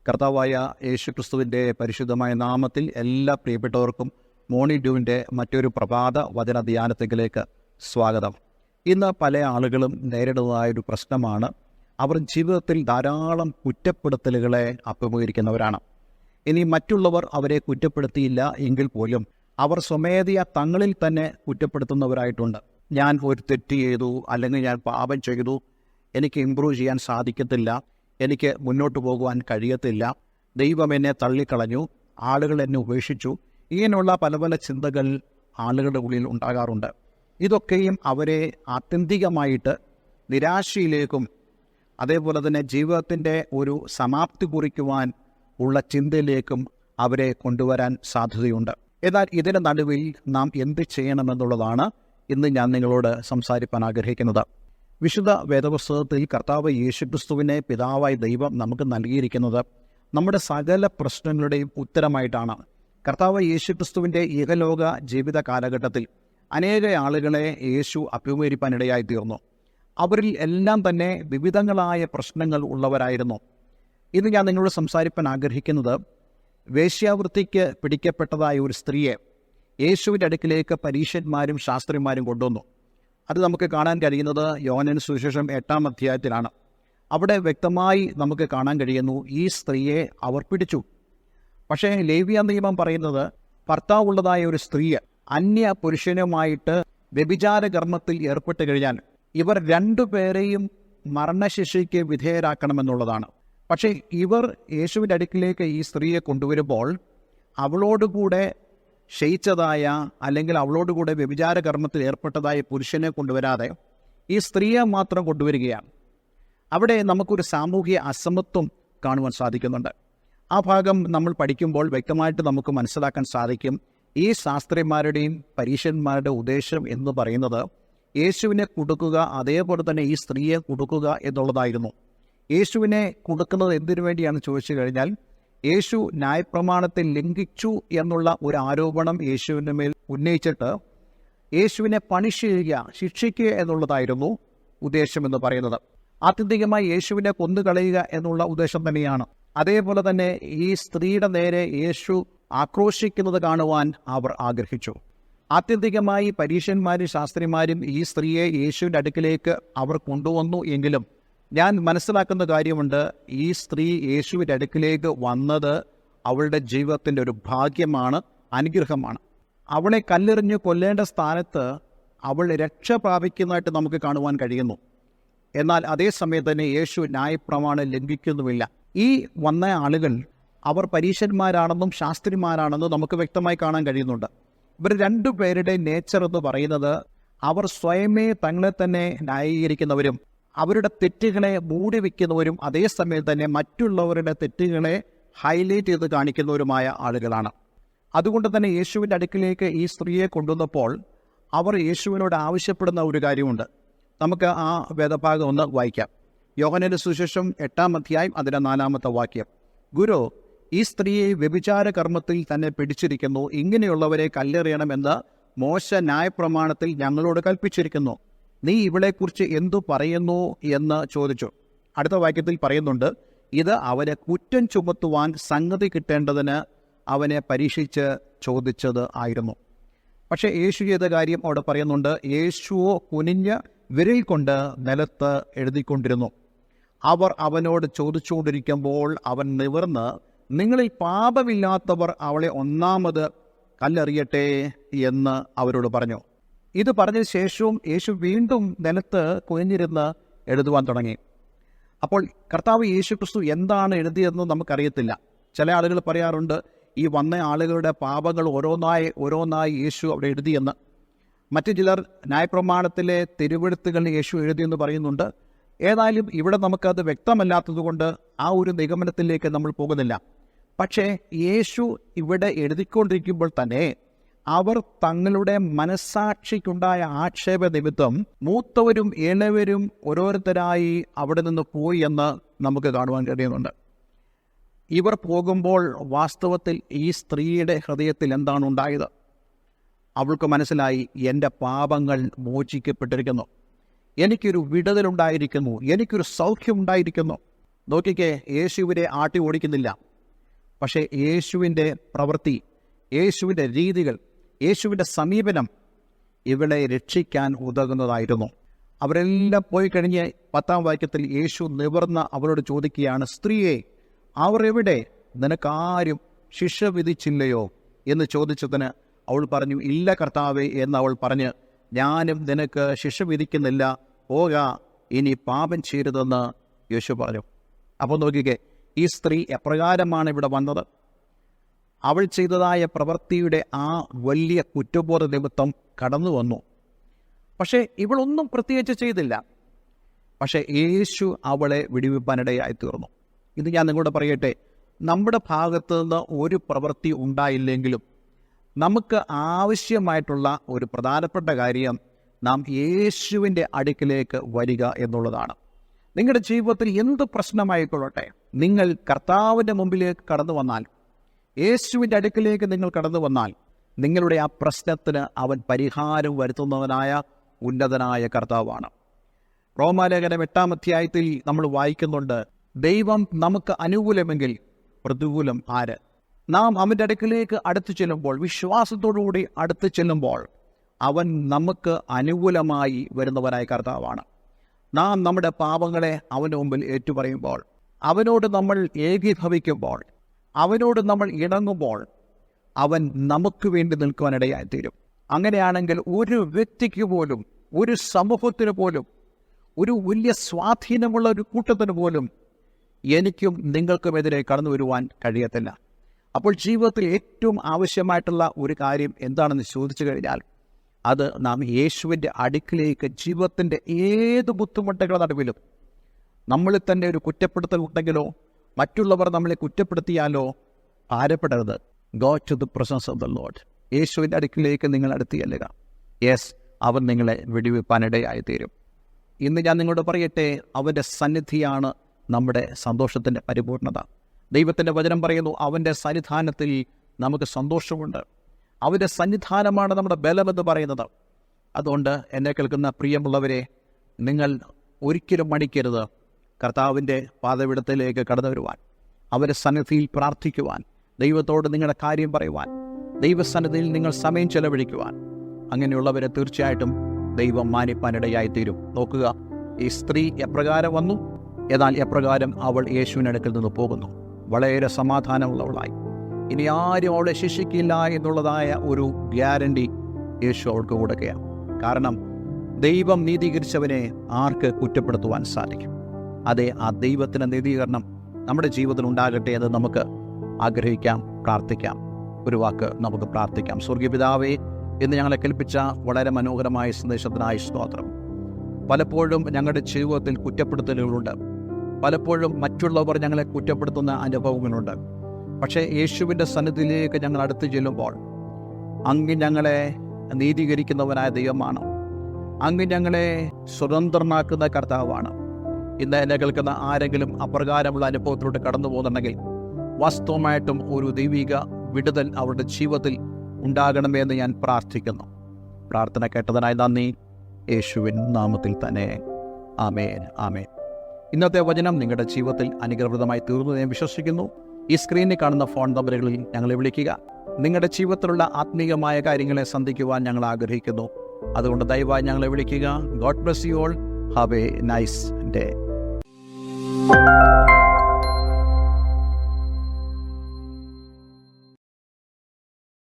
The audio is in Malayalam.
കർത്താവായ യേശുക്രിസ്തുവിൻ്റെ പരിശുദ്ധമായ നാമത്തിൽ എല്ലാ പ്രിയപ്പെട്ടവർക്കും മോർണിംഗ് ഡ്യൂവിൻ്റെ മറ്റൊരു പ്രഭാത വചന ധ്യാനത്തിലേക്ക് സ്വാഗതം. ഇന്ന് പല ആളുകളും നേരിടുന്നതായൊരു പ്രശ്നമാണ്, അവർ ജീവിതത്തിൽ ധാരാളം കുറ്റപ്പെടുത്തലുകളെ അഭിമുഖീകരിക്കുന്നവരാണ്. ഇനി മറ്റുള്ളവർ അവരെ കുറ്റപ്പെടുത്തിയില്ല എങ്കിൽ പോലും അവർ സ്വമേധയാ തങ്ങളിൽ തന്നെ കുറ്റപ്പെടുത്തുന്നവരായിട്ടുണ്ട്. ഞാൻ ഒരു തെറ്റ് ചെയ്തു, അല്ലെങ്കിൽ ഞാൻ പാപം ചെയ്തു, എനിക്ക് ഇമ്പ്രൂവ് ചെയ്യാൻ സാധിക്കത്തില്ല, എനിക്ക് മുന്നോട്ട് പോകുവാൻ കഴിയത്തില്ല, ദൈവം എന്നെ തള്ളിക്കളഞ്ഞു, ആളുകൾ എന്നെ ഉപേക്ഷിച്ചു, ഇങ്ങനെയുള്ള പല പല ചിന്തകൾ ആളുകളുടെ ഉള്ളിൽ ഉണ്ടാകാറുണ്ട്. ഇതൊക്കെയും അവരെ ആത്യന്തികമായിട്ട് നിരാശയിലേക്കും അതേപോലെ തന്നെ ജീവിതത്തിൻ്റെ ഒരു സമാപ്തി കുറിക്കുവാൻ ഉള്ള ചിന്തയിലേക്കും അവരെ കൊണ്ടുവരാൻ സാധ്യതയുണ്ട്. എന്നാൽ ഇതിന് നടുവിൽ നാം എന്ത് ചെയ്യണമെന്നുള്ളതാണ് ഇന്ന് ഞാൻ നിങ്ങളോട് സംസാരിക്കാൻ ആഗ്രഹിക്കുന്നത്. വിശുദ്ധ വേദപുസ്തകത്തിൽ കർത്താവ് യേശുക്രിസ്തുവിനെ പിതാവായി ദൈവം നമുക്ക് നൽകിയിരിക്കുന്നത് നമ്മുടെ സകല പ്രശ്നങ്ങളുടെയും ഉത്തരമായിട്ടാണ്. കർത്താവ് യേശുക്രിസ്തുവിൻ്റെ ഇഹലോക ജീവിത കാലഘട്ടത്തിൽ അനേക ആളുകളെ യേശു അഭിമുഖീകരിക്കാനിടയായി തീർന്നു. അവരിൽ എല്ലാം തന്നെ വിവിധങ്ങളായ പ്രശ്നങ്ങൾ ഉള്ളവരായിരുന്നു. ഇന്ന് ഞാൻ നിങ്ങളോട് സംസാരിക്കാൻ ആഗ്രഹിക്കുന്നത് വേശ്യാവൃത്തിക്ക് പിടിക്കപ്പെട്ടതായ ഒരു സ്ത്രീയെ യേശുവിൻ്റെ അടുക്കിലേക്ക് പരീശന്മാരും ശാസ്ത്രിമാരും കൊണ്ടുവന്നു. അത് നമുക്ക് കാണാൻ കഴിയുന്നത് യോഹന്നാന്റെ സുവിശേഷം 8-ാം അധ്യായത്തിലാണ്. അവിടെ വ്യക്തമായി നമുക്ക് കാണാൻ കഴിയുന്നു, ഈ സ്ത്രീയെ അവർ പിടിച്ചു. പക്ഷേ ലേവ്യ നിയമം പറയുന്നത് ഭർത്താവുള്ളതായ ഒരു സ്ത്രീയെ അന്യ പുരുഷനുമായിട്ട് വ്യഭിചാര കർമ്മത്തിൽ ഏർപ്പെട്ട് കഴിഞ്ഞാൽ ഇവർ രണ്ടുപേരെയും മരണശിക്ഷയ്ക്ക് വിധേയരാക്കണമെന്നുള്ളതാണ്. പക്ഷേ ഇവർ യേശുവിൻ്റെ അടുക്കിലേക്ക് ഈ സ്ത്രീയെ കൊണ്ടുവരുമ്പോൾ അവളോടുകൂടെ ക്ഷയിച്ചതായ അല്ലെങ്കിൽ അവളോടുകൂടെ വ്യഭിചാര കർമ്മത്തിൽ ഏർപ്പെട്ടതായ പുരുഷനെ കൊണ്ടുവരാതെ ഈ സ്ത്രീയെ മാത്രം കൊണ്ടുവരികയാണ്. അവിടെ നമുക്കൊരു സാമൂഹിക അസമത്വം കാണുവാൻ സാധിക്കുന്നുണ്ട്. ആ ഭാഗം നമ്മൾ പഠിക്കുമ്പോൾ വ്യക്തമായിട്ട് നമുക്ക് മനസ്സിലാക്കാൻ സാധിക്കും, ഈ ശാസ്ത്രിമാരുടെയും പരീശന്മാരുടെ ഉദ്ദേശം എന്ന് പറയുന്നത് യേശുവിനെ കൊടുക്കുക, അതേപോലെ തന്നെ ഈ സ്ത്രീയെ കൊടുക്കുക എന്നുള്ളതായിരുന്നു. യേശുവിനെ കൊടുക്കുന്നത് എന്തിനു വേണ്ടിയാണെന്ന് ചോദിച്ചു കഴിഞ്ഞാൽ, യേശു ന്യായപ്രമാണത്തെ ലംഘിച്ചു എന്നുള്ള ഒരു ആരോപണം യേശുവിൻ്റെ മേൽ ഉന്നയിച്ചിട്ട് യേശുവിനെ പണിഷ് ചെയ്യുക, ശിക്ഷിക്കുക എന്നുള്ളതായിരുന്നു ഉദ്ദേശമെന്ന് പറയുന്നത്. ആത്യന്തികമായി യേശുവിനെ കൊന്നുകളയുക എന്നുള്ള ഉദ്ദേശം തന്നെയാണ്. അതേപോലെ തന്നെ ഈ സ്ത്രീയുടെ നേരെ യേശു ആക്രോശിക്കുന്നത് കാണുവാൻ അവർ ആഗ്രഹിച്ചു. ആത്യന്തികമായി പരീശന്മാരും ശാസ്ത്രിമാരും ഈ സ്ത്രീയെ യേശുവിൻ്റെ അടുക്കിലേക്ക് അവർ കൊണ്ടുവന്നു എങ്കിലും ഞാൻ മനസ്സിലാക്കുന്ന കാര്യമുണ്ട്, ഈ സ്ത്രീ യേശുവിൻ്റെ അടുക്കിലേക്ക് വന്നത് അവളുടെ ജീവിതത്തിൻ്റെ ഒരു ഭാഗ്യമാണ്, അനുഗ്രഹമാണ്. അവളെ കല്ലെറിഞ്ഞ് കൊല്ലേണ്ട സ്ഥാനത്ത് അവൾ രക്ഷ പ്രാപിക്കുന്നതായിട്ട് നമുക്ക് കാണുവാൻ കഴിയുന്നു. എന്നാൽ അതേസമയത്ത് തന്നെ യേശു ന്യായപ്രമാണം ലംഘിക്കുന്നുമില്ല. ഈ വന്ന ആളുകൾ അവർ പരീശന്മാരാണെന്നും ശാസ്ത്രിമാരാണെന്നും നമുക്ക് വ്യക്തമായി കാണാൻ കഴിയുന്നുണ്ട്. ഇവർ രണ്ടുപേരുടെ നേച്ചർ എന്ന് പറയുന്നത് അവർ സ്വയമേ തങ്ങളെ തന്നെ ന്യായീകരിക്കുന്നവരും അവരുടെ തെറ്റുകളെ മൂടി വയ്ക്കുന്നവരും അതേസമയം തന്നെ മറ്റുള്ളവരുടെ തെറ്റുകളെ ഹൈലൈറ്റ് ചെയ്ത് കാണിക്കുന്നവരുമായ ആളുകളാണ്. അതുകൊണ്ട് തന്നെ യേശുവിൻ്റെ അടുക്കിലേക്ക് ഈ സ്ത്രീയെ കൊണ്ടുവന്നപ്പോൾ അവർ യേശുവിനോട് ആവശ്യപ്പെടുന്ന ഒരു കാര്യമുണ്ട്. നമുക്ക് ആ വേദഭാഗം ഒന്ന് വായിക്കാം. യോഹന്നാന്റെ സുവിശേഷം 8-ാം അധ്യായം അതിൻ്റെ 4-ാമത്തെ വാക്യം. ഗുരു, ഈ സ്ത്രീയെ വ്യഭിചാര കർമ്മത്തിൽ തന്നെ പിടിച്ചിരിക്കുന്നു, ഇങ്ങനെയുള്ളവരെ കല്ലെറിയണമെന്ന് മോശ ന്യായപ്രമാണത്തിൽ ഞങ്ങളോട് കൽപ്പിച്ചിരിക്കുന്നു. നീ ഇവളെക്കുറിച്ച് എന്തു പറയുന്നു എന്ന് ചോദിച്ചു. അടുത്ത വാക്യത്തിൽ പറയുന്നുണ്ട്, ഇത് അവനെ കുറ്റം ചുമത്തുവാൻ സംഗതി കിട്ടേണ്ടതിന് അവനെ പരീക്ഷിച്ച് ചോദിച്ചത് ആയിരുന്നു. പക്ഷേ യേശു ചെയ്ത കാര്യം അവിടെ പറയുന്നുണ്ട്, യേശുവോ കുനിഞ്ഞ് വിരൽ കൊണ്ട് നിലത്ത് എഴുതിക്കൊണ്ടിരുന്നു. അവർ അവനോട് ചോദിച്ചുകൊണ്ടിരിക്കുമ്പോൾ അവൻ നിവർന്ന്, നിങ്ങളിൽ പാപമില്ലാത്തവർ അവളെ ഒന്നാമത് കല്ലെറിയട്ടെ എന്ന് അവരോട് പറഞ്ഞു. ഇത് പറഞ്ഞ ശേഷവും യേശു വീണ്ടും നിലത്ത് കുനിഞ്ഞിരുന്ന് എഴുതുവാൻ തുടങ്ങി. അപ്പോൾ കർത്താവ് യേശുക്രിസ്തു എന്താണ് എഴുതിയതെന്ന് നമുക്കറിയത്തില്ല. ചില ആളുകൾ പറയാറുണ്ട്, ഈ വന്ന ആളുകളുടെ പാപങ്ങൾ ഓരോന്നായി യേശു അവിടെ എഴുതിയെന്ന്. മറ്റു ചിലർ ന്യായപ്രമാണത്തിലെ തിരുവെഴുത്തുകൾ യേശു എഴുതിയെന്ന് പറയുന്നുണ്ട്. ഏതായാലും ഇവിടെ നമുക്കത് വ്യക്തമല്ലാത്തതുകൊണ്ട് ആ ഒരു നിഗമനത്തിലേക്ക് നമ്മൾ പോകുന്നില്ല. പക്ഷേ യേശു ഇവിടെ എഴുതിക്കൊണ്ടിരിക്കുമ്പോൾ തന്നെ അവർ തങ്ങളുടെ മനസ്സാക്ഷിക്കുണ്ടായ ആക്ഷേപ നിമിത്തം മൂത്തവരും ഇളയവരും ഓരോരുത്തരായി അവിടെ നിന്ന് പോയി എന്ന് നമുക്ക് കാണുവാൻ കഴിയുന്നുണ്ട്. ഇവർ പോകുമ്പോൾ വാസ്തവത്തിൽ ഈ സ്ത്രീയുടെ ഹൃദയത്തിൽ എന്താണ് ഉണ്ടായത്? അവൾക്ക് മനസ്സിലായി, എൻ്റെ പാപങ്ങൾ മോചിക്കപ്പെട്ടിരിക്കുന്നു, എനിക്കൊരു വിടുതലുണ്ടായിരിക്കുന്നു, എനിക്കൊരു സൗഖ്യമുണ്ടായിരിക്കുന്നു. നോക്കിക്കേ, യേശു ഇവരെ ആട്ടി ഓടിക്കുന്നില്ല. പക്ഷേ യേശുവിൻ്റെ പ്രവൃത്തി, യേശുവിൻ്റെ രീതികൾ, യേശുവിൻ്റെ സമീപനം ഇവളെ രക്ഷിക്കാൻ ഉതകുന്നതായിരുന്നു. അവരെല്ലാം പോയി കഴിഞ്ഞ് 10-ാം വാക്യത്തിൽ യേശു നിവർന്ന് അവളോട് ചോദിക്കുകയാണ്, സ്ത്രീയെ, അവർ എവിടെ? നിനക്കാരും ശിക്ഷ വിധിച്ചില്ലയോ എന്ന് ചോദിച്ചതിന് അവൾ പറഞ്ഞു, ഇല്ല കർത്താവേ എന്ന് അവൾ പറഞ്ഞ്, ഞാനും നിനക്ക് ശിക്ഷ വിധിക്കുന്നില്ല, പോക, ഇനി പാപം ചെയ്യരുതെന്ന് യേശു പറഞ്ഞു. അപ്പോൾ നോക്കിക്കേ, ഈ സ്ത്രീ എപ്രകാരമാണ് ഇവിടെ വന്നത്? അവൾ ചെയ്തതായ പ്രവൃത്തിയുടെ ആ വലിയ കുറ്റബോധ നിമിത്തം കടന്നു വന്നു. പക്ഷേ ഇവളൊന്നും പ്രത്യേകിച്ച് ചെയ്തില്ല. പക്ഷേ യേശു അവളെ വിടുവിപ്പാനിടയായി തീർന്നു. ഇത് ഞാൻ നിങ്ങളോട് പറയട്ടെ, നമ്മുടെ ഭാഗത്തു നിന്ന് ഒരു പ്രവൃത്തി ഉണ്ടായില്ലെങ്കിലും നമുക്ക് ആവശ്യമായിട്ടുള്ള ഒരു പ്രധാനപ്പെട്ട കാര്യം നാം യേശുവിൻ്റെ അടുക്കിലേക്ക് വരിക എന്നുള്ളതാണ്. നിങ്ങളുടെ ജീവിതത്തിൽ എന്ത് പ്രശ്നമായിക്കൊള്ളട്ടെ, നിങ്ങൾ കർത്താവിൻ്റെ മുമ്പിലേക്ക് കടന്നു വന്നാൽ, യേശുവിൻ്റെ അടുക്കിലേക്ക് നിങ്ങൾ കടന്നു വന്നാൽ, നിങ്ങളുടെ ആ പ്രശ്നത്തിന് അവൻ പരിഹാരം വരുത്തുന്നവനായ ഉന്നതനായ കർത്താവാണ്. റോമാലേഖനം 8-ാം അധ്യായത്തിൽ നമ്മൾ വായിക്കുന്നുണ്ട്, ദൈവം നമുക്ക് അനുകൂലമെങ്കിൽ പ്രതികൂലം ആര്? നാം അവൻ്റെ അടുക്കിലേക്ക് അടുത്തു ചെല്ലുമ്പോൾ, വിശ്വാസത്തോടുകൂടി അടുത്തു ചെല്ലുമ്പോൾ, അവൻ നമുക്ക് അനുകൂലമായി വരുന്നവനായ കർത്താവാണ്. നാം നമ്മുടെ പാപങ്ങളെ അവൻ്റെ മുമ്പിൽ ഏറ്റുപറയുമ്പോൾ, അവനോട് നമ്മൾ ഏകീഭവിക്കുമ്പോൾ, അവനോട് നമ്മൾ ഇണങ്ങുമ്പോൾ, അവൻ നമുക്ക് വേണ്ടി നിൽക്കുവാനിടയായിത്തീരും. അങ്ങനെയാണെങ്കിൽ ഒരു വ്യക്തിക്ക് പോലും, ഒരു സമൂഹത്തിന് പോലും, ഒരു വലിയ സ്വാധീനമുള്ള ഒരു കൂട്ടത്തിന് പോലും എനിക്കും നിങ്ങൾക്കുമെതിരെ കടന്നു വരുവാൻ കഴിയത്തില്ല. അപ്പോൾ ജീവിതത്തിൽ ഏറ്റവും ആവശ്യമായിട്ടുള്ള ഒരു കാര്യം എന്താണെന്ന് ചോദിച്ചു കഴിഞ്ഞാൽ, അത് നാം യേശുവിൻ്റെ അടുക്കിലേക്ക് ജീവിതത്തിൻ്റെ ഏത് ബുദ്ധിമുട്ടുകളുടെ നടുവിലും, നമ്മളിൽ തന്നെ ഒരു കുറ്റപ്പെടുത്തൽ ഉണ്ടെങ്കിലോ മറ്റുള്ളവർ നമ്മളെ കുറ്റപ്പെടുത്തിയാലോ ഭാരപ്പെടരുത്. Go to the presence of the Lord. യേശുവിൻ്റെ അടുക്കിലേക്ക് നിങ്ങൾ അടുത്ത് ചെല്ലുക. യെസ്, അവൻ നിങ്ങളെ വെടിവെപ്പാനിടയായി തീരും. ഇന്ന് ഞാൻ നിങ്ങളോട് പറയട്ടെ, അവൻ്റെ സന്നിധിയാണ് നമ്മുടെ സന്തോഷത്തിൻ്റെ പരിപൂർണത. ദൈവത്തിൻ്റെ വചനം പറയുന്നു, അവൻ്റെ സന്നിധാനത്തിൽ നമുക്ക് സന്തോഷമുണ്ട്. അവൻ്റെ സന്നിധാനമാണ് നമ്മുടെ ബലമെന്ന് പറയുന്നത്. അതുകൊണ്ട് എന്നെ കേൾക്കുന്ന പ്രിയമുള്ളവരെ, നിങ്ങൾ ഒരിക്കലും മടിക്കരുത് കർത്താവിൻ്റെ പാദപീഠത്തിലേക്ക് കടന്നു വരുവാൻ, അവൻ്റെ സന്നിധിയിൽ പ്രാർത്ഥിക്കുവാൻ, ദൈവത്തോട് നിങ്ങളുടെ കാര്യം പറയുവാൻ, ദൈവസന്നിധിയിൽ നിങ്ങൾ സമയം ചെലവഴിക്കുവാൻ. അങ്ങനെയുള്ളവരെ തീർച്ചയായിട്ടും ദൈവം മാനിപ്പാനിടയായിത്തീരും. നോക്കുക, ഈ സ്ത്രീ എപ്രകാരം വന്നു, എന്നാൽ എപ്രകാരം അവൾ യേശുവിൻ്റെ അടുക്കൽ നിന്ന് പോകുന്നു. വളരെ സമാധാനമുള്ളവളായി. ഇനി ആരും അവളെ ശിക്ഷിക്കില്ല എന്നുള്ളതായ ഒരു ഗ്യാരണ്ടി യേശു അവൾക്ക് കൊടുക്കുകയാണ്. കാരണം ദൈവം നീതീകരിച്ചവനെ ആർക്ക് കുറ്റപ്പെടുത്തുവാൻ സാധിക്കും? അതെ, ആ ദൈവത്തിൻ്റെ നീതീകരണം നമ്മുടെ ജീവിതത്തിൽ ഉണ്ടാകട്ടെ എന്ന് നമുക്ക് ആഗ്രഹിക്കാം, പ്രാർത്ഥിക്കാം. ഒരു വാക്ക് നമുക്ക് പ്രാർത്ഥിക്കാം. സ്വർഗീയ പിതാവേ, ഇന്ന് ഞങ്ങളെ കേൾപ്പിച്ച വളരെ മനോഹരമായ സന്ദേശത്തിനായി സ്തോത്രം. പലപ്പോഴും ഞങ്ങളുടെ ജീവിതത്തിൽ കുറ്റപ്പെടുത്തലുകളുണ്ട്. പലപ്പോഴും മറ്റുള്ളവർ ഞങ്ങളെ കുറ്റപ്പെടുത്തുന്ന അനുഭവങ്ങളുണ്ട്. പക്ഷേ യേശുവിൻ്റെ സന്നിധിയിലേക്ക് ഞങ്ങൾ അടുത്ത് ചെല്ലുമ്പോൾ, അങ്ങ് ഞങ്ങളെ നീതീകരിക്കുന്നവനായ ദൈവമാണ്. അങ്ങ് ഞങ്ങളെ സ്വതന്ത്രനാക്കുന്ന കർത്താവാണ്. ഇന്ന് എന്നെ കേൾക്കുന്ന ആരെങ്കിലും അപ്രകാരമുള്ള അനുഭവത്തിലൂടെ കടന്നു പോകുന്നുണ്ടെങ്കിൽ, വാസ്തവമായിട്ടും ഒരു ദൈവിക വിടുതൽ അവരുടെ ജീവിതത്തിൽ ഉണ്ടാകണമെന്ന് ഞാൻ പ്രാർത്ഥിക്കുന്നു. പ്രാർത്ഥന കേട്ടതിനായി നന്ദി. യേശുവിൻ നാമത്തിൽ തന്നെ ആമേൻ, ആമേൻ. ഇന്നത്തെ വചനം നിങ്ങളുടെ ജീവിതത്തിൽ അനുഗ്രഹപ്രദമായി തീർന്നു ഞാൻ വിശ്വസിക്കുന്നു. ഈ സ്ക്രീനിൽ കാണുന്ന ഫോൺ നമ്പറുകളിൽ ഞങ്ങളെ വിളിക്കുക. നിങ്ങളുടെ ജീവിതത്തിലുള്ള ആത്മീയമായ കാര്യങ്ങളെ സന്ധിക്കുവാൻ ഞങ്ങൾ ആഗ്രഹിക്കുന്നു. അതുകൊണ്ട് ദയവായി ഞങ്ങളെ വിളിക്കുക. God bless you all. Have A nice day.